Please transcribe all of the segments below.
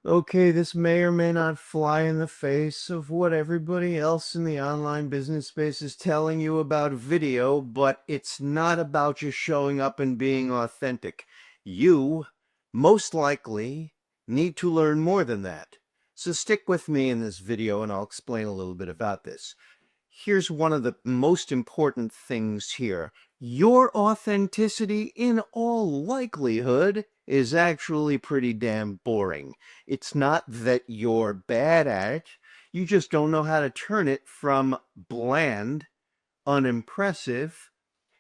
Okay, this may or may not fly in the face of what everybody else in the online business space is telling you about video, but it's not about just showing up and being authentic. You, most likely, need to learn more than that. So stick with me in this video and I'll explain a little bit about this. Here's one of the most important things here. Your authenticity, in all likelihood, is actually pretty damn boring. It's not that you're bad at it, you just don't know how to turn it from bland, unimpressive,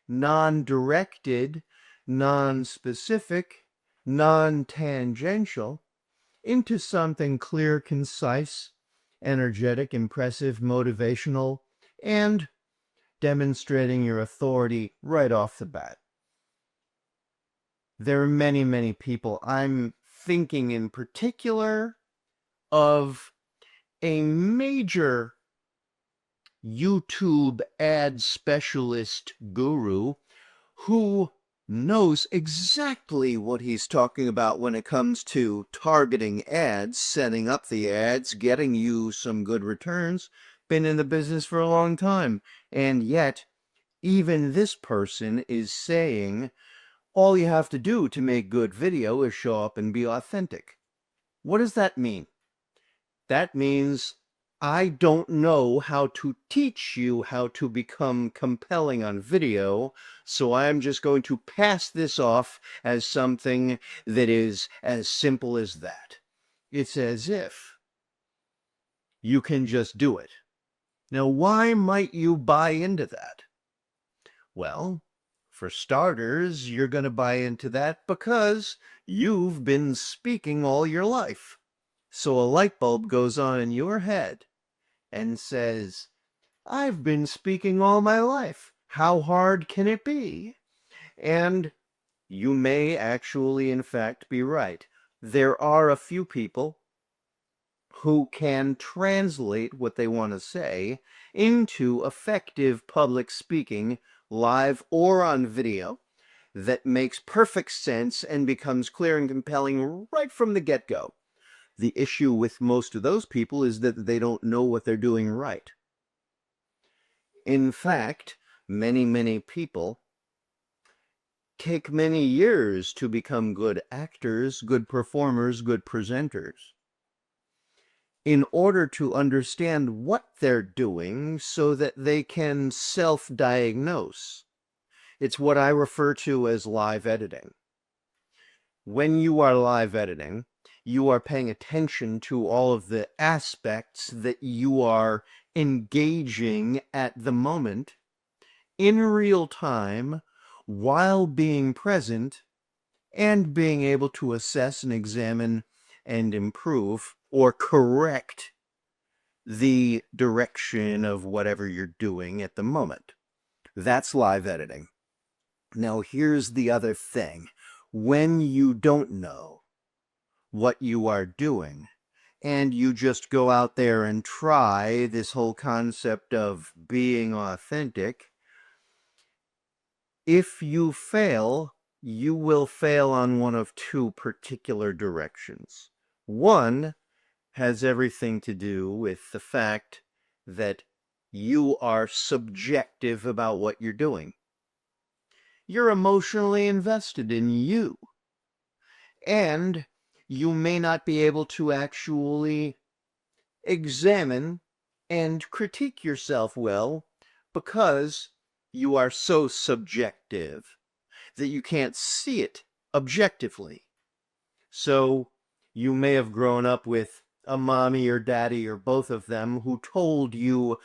non-directed, non-specific, non-tangential into something clear, concise, energetic, impressive, motivational, and demonstrating your authority right off the bat. There are many, many people. I'm thinking in particular of a major YouTube ad specialist guru who knows exactly what he's talking about when it comes to targeting ads, setting up the ads, getting you some good returns. Been in the business for a long time. And yet, even this person is saying all you have to do to make good video is show up and be authentic. What does that mean? That means I don't know how to teach you how to become compelling on video, so I'm just going to pass this off as something that is as simple as that. It's as if you can just do it. Now, why might you buy into that? Well, for starters, you're going to buy into that because you've been speaking all your life. So a light bulb goes on in your head and says, I've been speaking all my life. How hard can it be? And you may actually, in fact, be right. There are a few people who can translate what they want to say into effective public speaking, live or on video, that makes perfect sense and becomes clear and compelling right from the get-go. The issue with most of those people is that they don't know what they're doing right. In fact, many, many people take many years to become good actors, good performers, good presenters, in order to understand what they're doing so that they can self-diagnose. It's what I refer to as live editing. When you are live editing, you are paying attention to all of the aspects that you are engaging at the moment in real time while being present and being able to assess and examine and improve or correct the direction of whatever you're doing at the moment. That's live editing. Now, here's the other thing. When you don't know what you are doing, and you just go out there and try this whole concept of being authentic, if you fail, you will fail on one of two particular directions. One has everything to do with the fact that you are subjective about what you're doing. You're emotionally invested in you, and you may not be able to actually examine and critique yourself well because you are so subjective that you can't see it objectively. So you may have grown up with a mommy or daddy or both of them who told you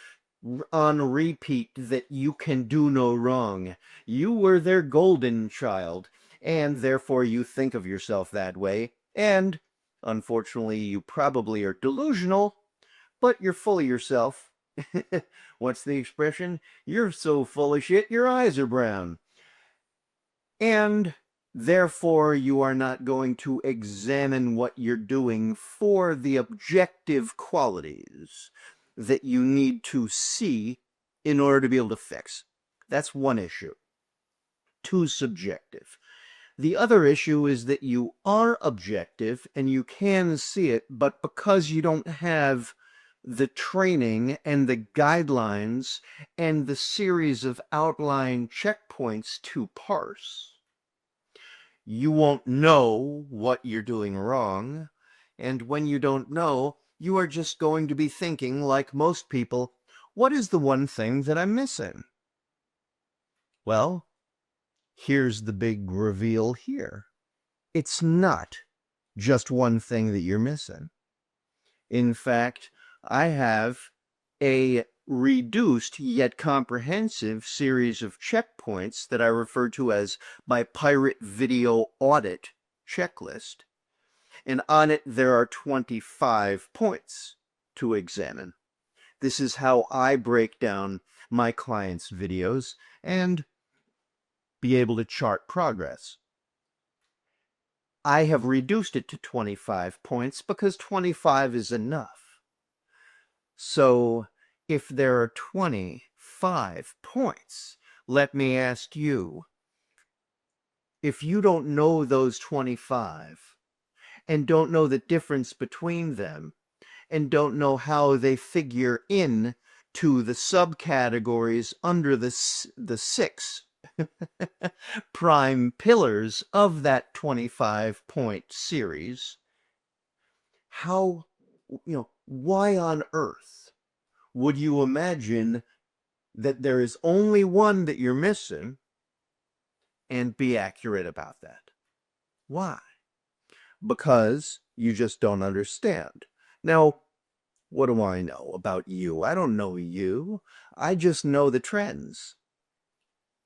on repeat that you can do no wrong. You were their golden child, and therefore you think of yourself that way. And unfortunately, you probably are delusional, but you're full of yourself. What's the expression? You're so full of shit, your eyes are brown. And therefore, you are not going to examine what you're doing for the objective qualities that you need to see in order to be able to fix. That's one issue. Too subjective. The other issue is that you are objective and you can see it, but because you don't have the training and the guidelines and the series of outline checkpoints to parse, you won't know what you're doing wrong. And when you don't know, you are just going to be thinking, like most people, what is the one thing that I'm missing? Well, here's the big reveal here. It's not just one thing that you're missing. In fact, I have a reduced yet comprehensive series of checkpoints that I refer to as my pirate video audit checklist. And on it, there are 25 points to examine. This is how I break down my clients' videos and be able to chart progress. I have reduced it to 25 points because 25 is enough. So if there are 25 points, let me ask you, if you don't know those 25 and don't know the difference between them and don't know how they figure in to the subcategories under the six prime pillars of that 25-point series, how, why on earth would you imagine that there is only one that you're missing and be accurate about that? Why? Because you just don't understand. Now, what do I know about you? I don't know you. I just know the trends.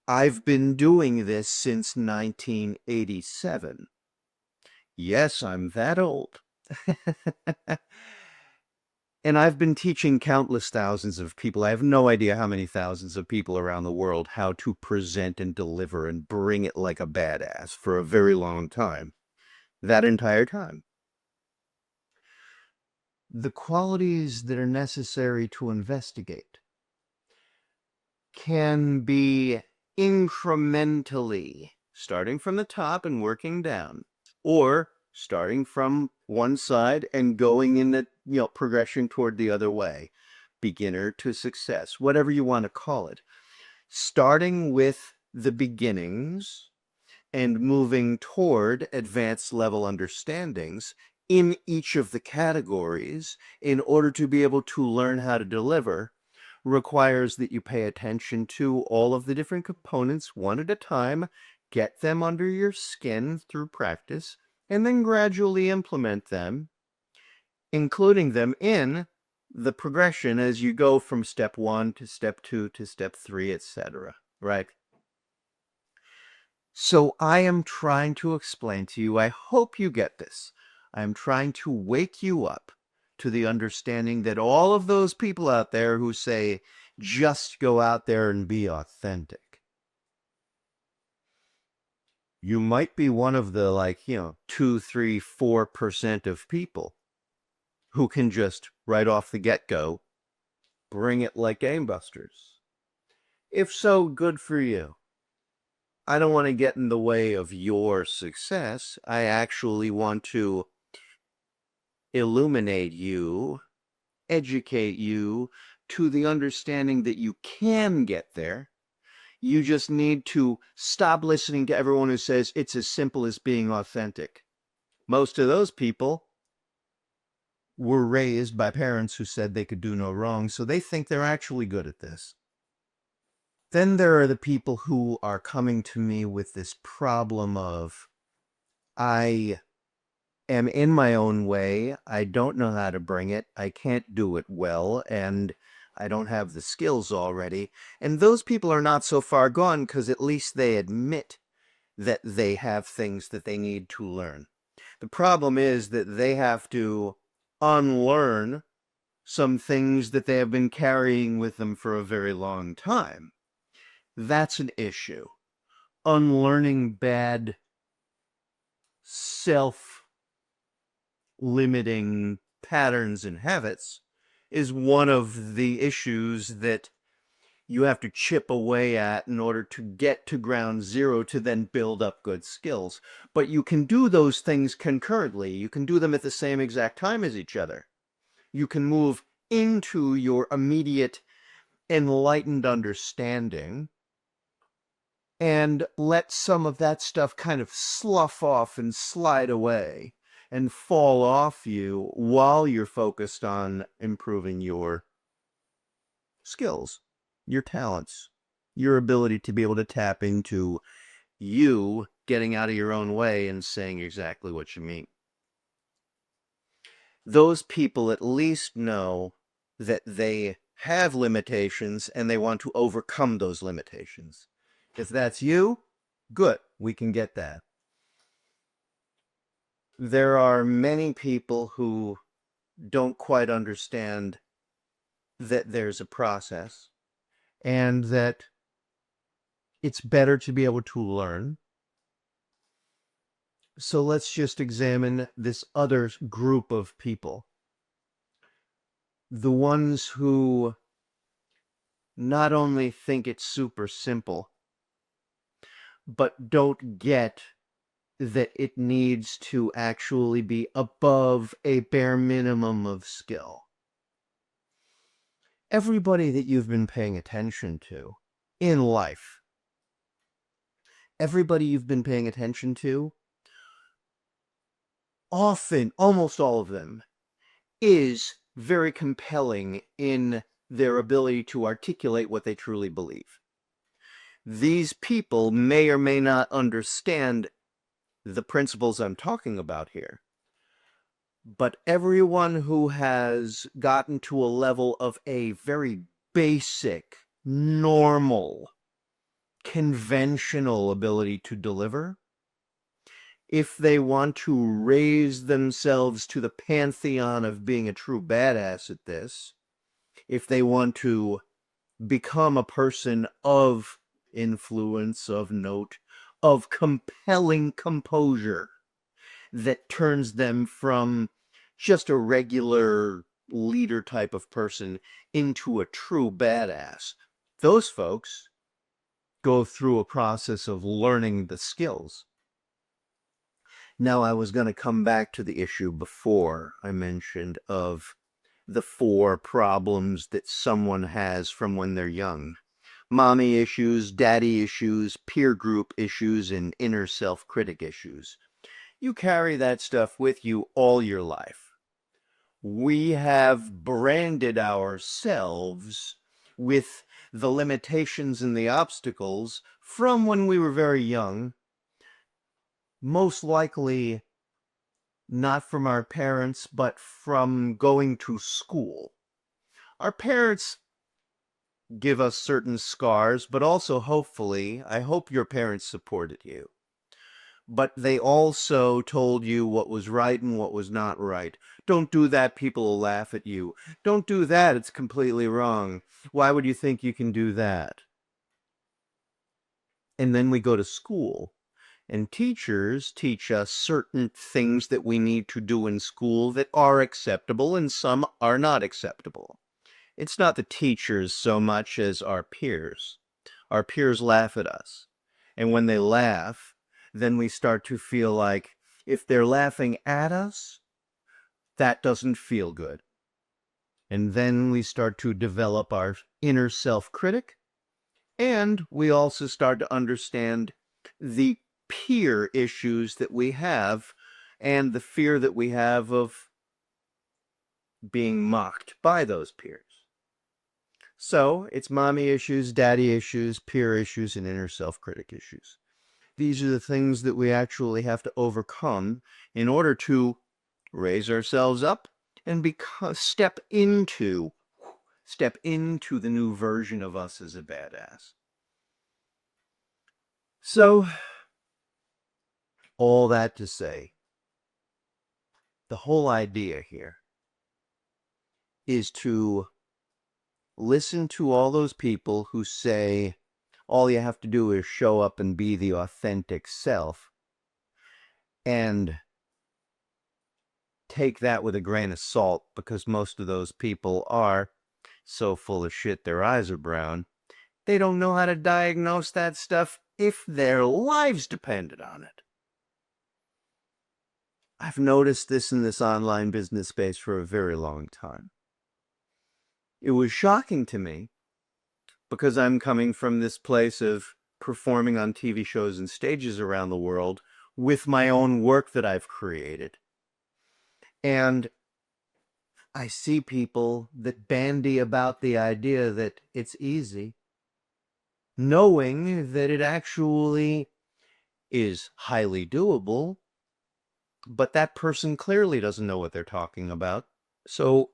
I've been doing this since 1987. Yes, I'm that old. And I've been teaching countless thousands of people. I have no idea how many thousands of people around the world how to present and deliver and bring it like a badass for a very long time. That entire time. The qualities that are necessary to investigate can be incrementally, starting from the top and working down, or starting from one side and going in the progression toward the other way, beginner to success, whatever you want to call it, starting with the beginnings and moving toward advanced level understandings in each of the categories in order to be able to learn how to deliver requires that you pay attention to all of the different components one at a time, get them under your skin through practice, and then gradually implement them, including them in the progression as you go from step 1 to step 2 to step 3, etc. Right? So I am trying to explain to you, I hope you get this. I am trying to wake you up to the understanding that all of those people out there who say, just go out there and be authentic. You might be one of the 2, 3, 4% of people who can just right off the get-go bring it like gangbusters. If so, good for you. I don't want to get in the way of your success. I actually want to illuminate you, educate you to the understanding that you can get there. You just need to stop listening to everyone who says it's as simple as being authentic. Most of those people were raised by parents who said they could do no wrong, so they think they're actually good at this. Then there are the people who are coming to me with this problem of, I am in my own way, I don't know how to bring it, I can't do it well, and I don't have the skills already. And those people are not so far gone because at least they admit that they have things that they need to learn. The problem is that they have to unlearn some things that they have been carrying with them for a very long time. That's an issue. Unlearning bad self-limiting patterns and habits is one of the issues that you have to chip away at in order to get to ground zero to then build up good skills. But you can do those things concurrently. You can do them at the same exact time as each other. You can move into your immediate enlightened understanding and let some of that stuff kind of slough off and slide away and fall off you while you're focused on improving your skills, your talents, your ability to be able to tap into you getting out of your own way and saying exactly what you mean. Those people at least know that they have limitations and they want to overcome those limitations. If that's you, good, we can get that. There are many people who don't quite understand that there's a process and that it's better to be able to learn. So let's just examine this other group of people. The ones who not only think it's super simple, but don't get that it needs to actually be above a bare minimum of skill. Everybody that you've been paying attention to in life, everybody you've been paying attention to, often, almost all of them, is very compelling in their ability to articulate what they truly believe. These people may or may not understand the principles I'm talking about here, but everyone who has gotten to a level of a very basic, normal, conventional ability to deliver, if they want to raise themselves to the pantheon of being a true badass at this, if they want to become a person of influence, of note, of compelling composure that turns them from just a regular leader type of person into a true badass, those folks go through a process of learning the skills. Now, I was going to come back to the issue before I mentioned of the 4 problems that someone has from when they're young. Mommy issues, daddy issues, peer group issues, and inner self-critic issues. You carry that stuff with you all your life. We have branded ourselves with the limitations and the obstacles from when we were very young, most likely not from our parents, but from going to school. Our parents give us certain scars, but also hopefully, I hope your parents supported you. But they also told you what was right and what was not right. Don't do that, people will laugh at you. Don't do that, it's completely wrong. Why would you think you can do that? And then we go to school, and teachers teach us certain things that we need to do in school that are acceptable and some are not acceptable. It's not the teachers so much as our peers. Our peers laugh at us. And when they laugh, then we start to feel like if they're laughing at us, that doesn't feel good. And then we start to develop our inner self-critic, and we also start to understand the peer issues that we have and the fear that we have of being mocked by those peers. So it's mommy issues, daddy issues, peer issues, and inner self-critic issues. These are the things that we actually have to overcome in order to raise ourselves up and step into the new version of us as a badass. So, all that to say, the whole idea here is to listen to all those people who say all you have to do is show up and be the authentic self, and take that with a grain of salt, because most of those people are so full of shit their eyes are brown, They don't know how to diagnose that stuff if their lives depended on it. I've noticed this in this online business space for a very long time. It was shocking to me because I'm coming from this place of performing on TV shows and stages around the world with my own work that I've created. And I see people that bandy about the idea that it's easy, knowing that it actually is highly doable, but that person clearly doesn't know what they're talking about. So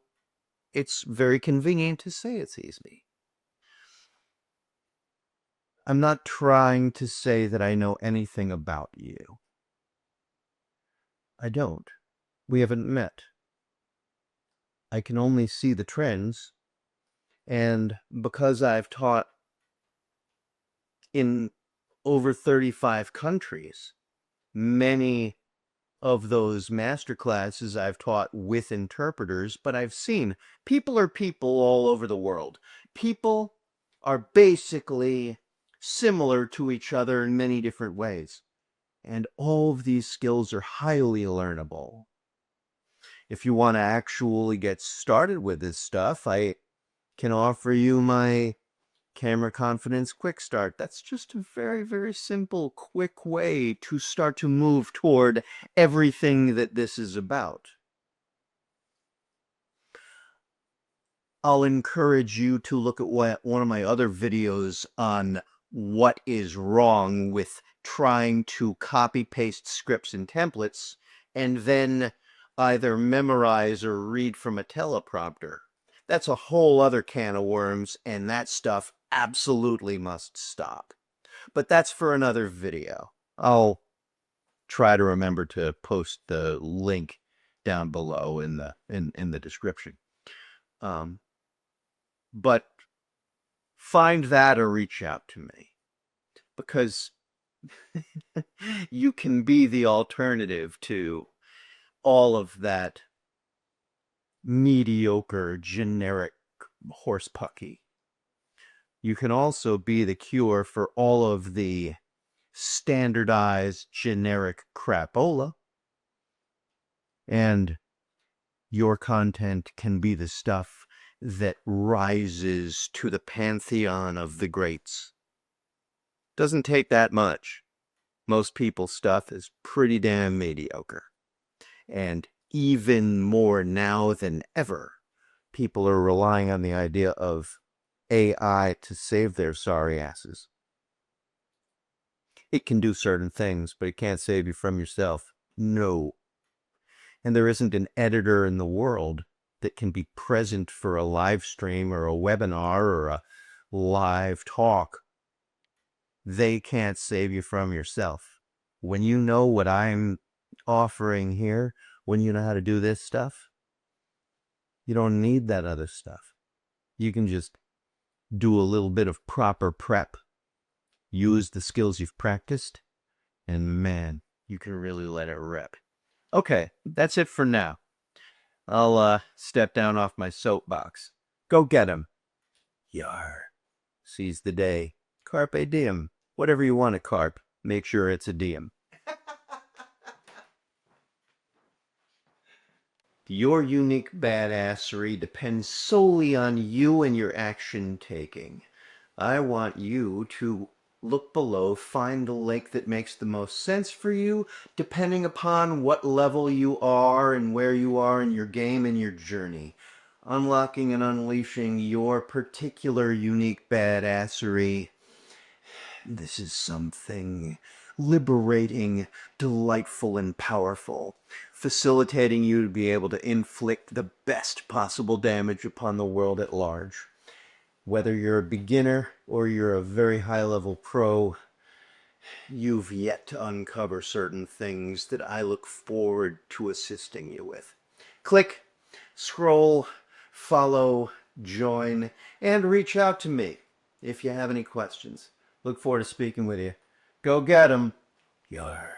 it's very convenient to say it's easy. I'm not trying to say that I know anything about you. I don't. We haven't met. I can only see the trends, and because I've taught in over 35 countries, many of those master classes I've taught with interpreters, but I've seen people are people all over the world. People are basically similar to each other in many different ways. And all of these skills are highly learnable. If you want to actually get started with this stuff, I can offer you my Camera Confidence Quick Start. That's just a very, very simple, quick way to start to move toward everything that this is about. I'll encourage you to look at one of my other videos on what is wrong with trying to copy-paste scripts and templates and then either memorize or read from a teleprompter. That's a whole other can of worms, and that stuff absolutely must stop. But that's for another video. I'll try to remember to post the link down below in the description. But find that or reach out to me, because you can be the alternative to all of that mediocre, generic horsepucky. You can also be the cure for all of the standardized, generic crapola. And your content can be the stuff that rises to the pantheon of the greats. Doesn't take that much. Most people's stuff is pretty damn mediocre. And even more now than ever, people are relying on the idea of AI to save their sorry asses. It can do certain things, but it can't save you from yourself. No. And there isn't an editor in the world that can be present for a live stream or a webinar or a live talk. They can't save you from yourself. When you know what I'm offering here, when you know how to do this stuff, you don't need that other stuff. You can just do a little bit of proper prep, use the skills you've practiced, and man, you can really let it rip. Okay, that's it for now. I'll step down off my soapbox. Go get him. Yar. Seize the day. Carpe diem. Whatever you want to carp, make sure it's a diem. Your unique badassery depends solely on you and your action taking. I want you to look below, find the link that makes the most sense for you, depending upon what level you are and where you are in your game and your journey. Unlocking and unleashing your particular unique badassery. This is something liberating, delightful, and powerful, facilitating you to be able to inflict the best possible damage upon the world at large. Whether you're a beginner or you're a very high-level pro, you've yet to uncover certain things that I look forward to assisting you with. Click, scroll, follow, join, and reach out to me if you have any questions. Look forward to speaking with you. Go get 'em. Yar.